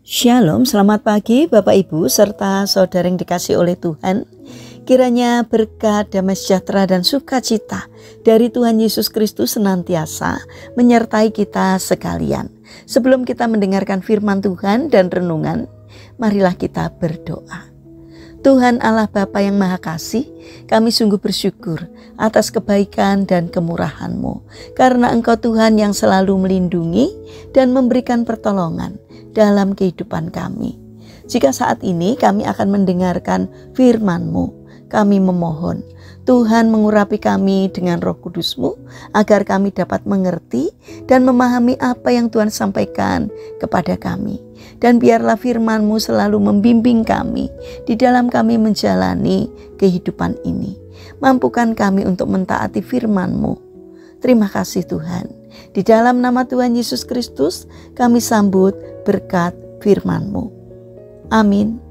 Shalom, selamat pagi Bapak Ibu serta saudara yang dikasihi oleh Tuhan. Kiranya berkat, damai sejahtera dan sukacita dari Tuhan Yesus Kristus senantiasa menyertai kita sekalian. Sebelum kita mendengarkan firman Tuhan dan renungan, marilah kita berdoa. Tuhan Allah Bapa yang Maha Kasih, kami sungguh bersyukur atas kebaikan dan kemurahan-Mu, karena Engkau Tuhan yang selalu melindungi dan memberikan pertolongan dalam kehidupan kami. Jika saat ini kami akan mendengarkan firman-Mu, kami memohon Tuhan mengurapi kami dengan Roh Kudus-Mu agar kami dapat mengerti dan memahami apa yang Tuhan sampaikan kepada kami. Dan biarlah firman-Mu selalu membimbing kami di dalam kami menjalani kehidupan ini. Mampukan kami untuk mentaati firman-Mu. Terima kasih Tuhan. Di dalam nama Tuhan Yesus Kristus kami sambut berkat firman-Mu. Amin.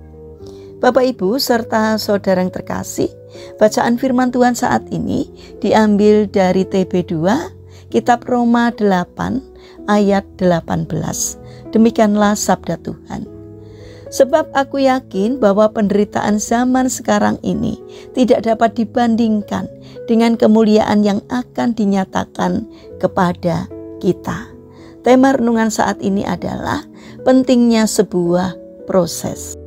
Bapak Ibu serta saudara yang terkasih, bacaan firman Tuhan saat ini diambil dari TB2, Kitab Roma 8 ayat 18. Demikianlah sabda Tuhan. Sebab aku yakin bahwa penderitaan zaman sekarang ini tidak dapat dibandingkan dengan kemuliaan yang akan dinyatakan kepada kita. Tema renungan saat ini adalah pentingnya sebuah proses.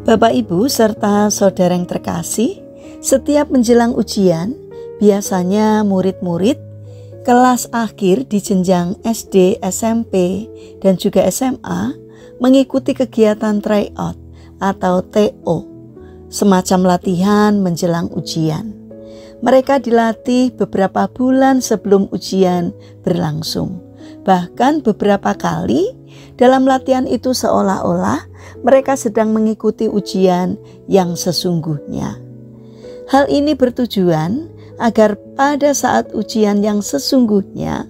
Bapak Ibu serta saudara yang terkasih, setiap menjelang ujian, biasanya murid-murid kelas akhir di jenjang SD, SMP, dan juga SMA mengikuti kegiatan tryout atau TO, semacam latihan menjelang ujian. Mereka dilatih beberapa bulan sebelum ujian berlangsung. Bahkan beberapa kali dalam latihan itu seolah-olah mereka sedang mengikuti ujian yang sesungguhnya. Hal ini bertujuan agar pada saat ujian yang sesungguhnya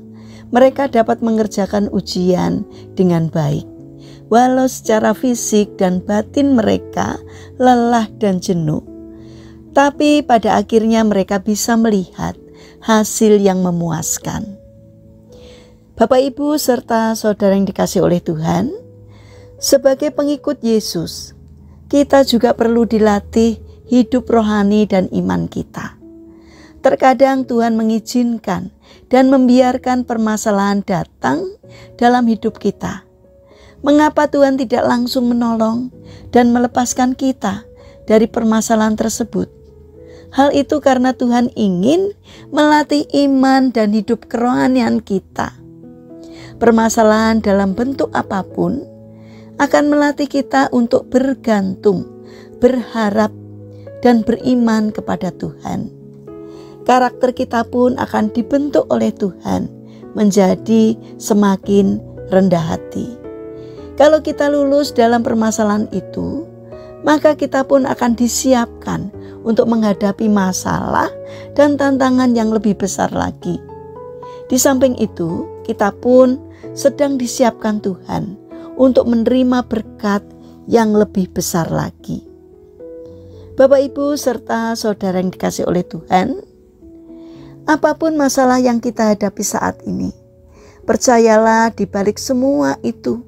mereka dapat mengerjakan ujian dengan baik. Walau secara fisik dan batin mereka lelah dan jenuh, tapi pada akhirnya mereka bisa melihat hasil yang memuaskan. Bapak Ibu serta saudara yang dikasihi oleh Tuhan, sebagai pengikut Yesus, kita juga perlu dilatih hidup rohani dan iman kita. Terkadang Tuhan mengizinkan dan membiarkan permasalahan datang dalam hidup kita. Mengapa Tuhan tidak langsung menolong dan melepaskan kita dari permasalahan tersebut? Hal itu karena Tuhan ingin melatih iman dan hidup kerohanian kita. Permasalahan dalam bentuk apapun akan melatih kita untuk bergantung, berharap, dan beriman kepada Tuhan. Karakter kita pun akan dibentuk oleh Tuhan menjadi semakin rendah hati. Kalau kita lulus dalam permasalahan itu, maka kita pun akan disiapkan untuk menghadapi masalah dan tantangan yang lebih besar lagi. Di samping itu, kita pun sedang disiapkan Tuhan untuk menerima berkat yang lebih besar lagi. Bapak Ibu serta saudara yang dikasihi oleh Tuhan, apapun masalah yang kita hadapi saat ini, percayalah di balik semua itu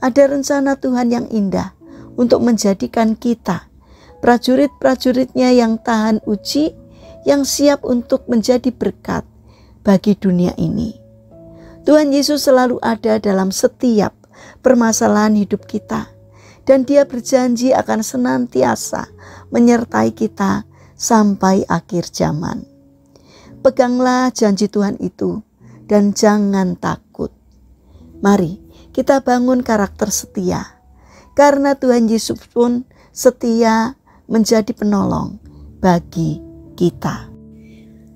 ada rencana Tuhan yang indah untuk menjadikan kita prajurit-prajuritnya yang tahan uji, yang siap untuk menjadi berkat bagi dunia ini. Tuhan Yesus selalu ada dalam setiap permasalahan hidup kita, dan Dia berjanji akan senantiasa menyertai kita sampai akhir zaman. Peganglah janji Tuhan itu dan jangan takut. Mari kita bangun karakter setia, karena Tuhan Yesus pun setia menjadi penolong bagi kita.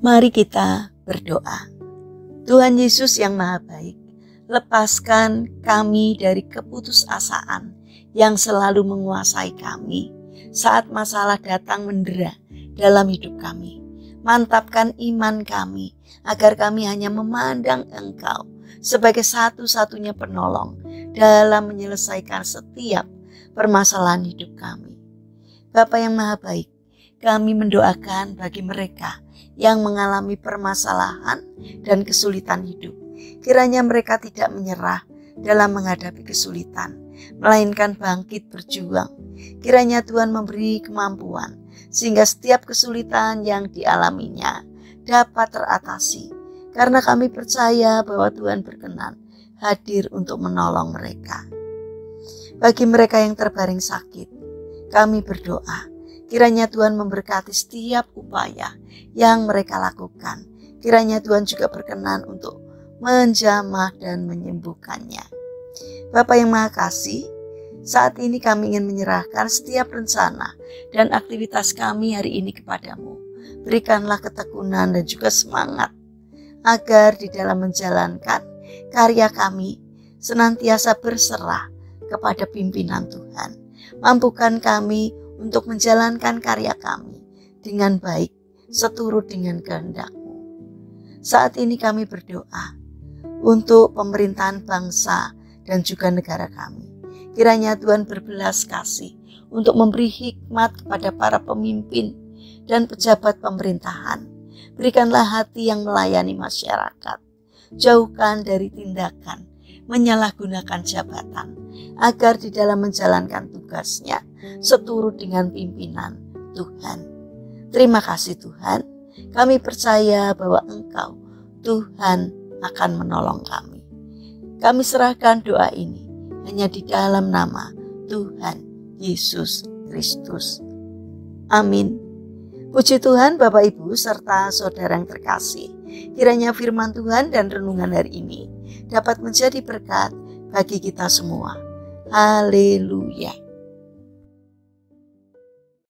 Mari kita berdoa. Tuhan Yesus yang Maha Baik, lepaskan kami dari keputusasaan yang selalu menguasai kami saat masalah datang mendera dalam hidup kami. Mantapkan iman kami agar kami hanya memandang Engkau sebagai satu-satunya penolong dalam menyelesaikan setiap permasalahan hidup kami. Bapa yang Maha Baik, kami mendoakan bagi mereka yang mengalami permasalahan dan kesulitan hidup. Kiranya mereka tidak menyerah dalam menghadapi kesulitan, melainkan bangkit berjuang. Kiranya Tuhan memberi kemampuan sehingga setiap kesulitan yang dialaminya dapat teratasi. Karena kami percaya bahwa Tuhan berkenan hadir untuk menolong mereka. Bagi mereka yang terbaring sakit, kami berdoa, kiranya Tuhan memberkati setiap upaya yang mereka lakukan. Kiranya Tuhan juga berkenan untuk menjamah dan menyembuhkannya. Bapa yang Maha Kasih, saat ini kami ingin menyerahkan setiap rencana dan aktivitas kami hari ini kepadamu. Berikanlah ketekunan dan juga semangat, agar di dalam menjalankan karya kami senantiasa berserah kepada pimpinan Tuhan. Mampukan kami untuk menjalankan karya kami dengan baik, seturut dengan kehendak-Mu. Saat ini kami berdoa untuk pemerintahan bangsa dan juga negara kami. Kiranya Tuhan berbelas kasih untuk memberi hikmat kepada para pemimpin dan pejabat pemerintahan. Berikanlah hati yang melayani masyarakat. Jauhkan dari tindakan menyalahgunakan jabatan, agar di dalam menjalankan tugasnya seturut dengan pimpinan Tuhan. Terima kasih Tuhan. Kami percaya bahwa Engkau, Tuhan, akan menolong kami. Kami serahkan doa ini hanya di dalam nama Tuhan Yesus Kristus. Amin. Puji Tuhan Bapak Ibu serta saudara yang terkasih. Kiranya firman Tuhan dan renungan hari ini dapat menjadi berkat bagi kita semua. Haleluya.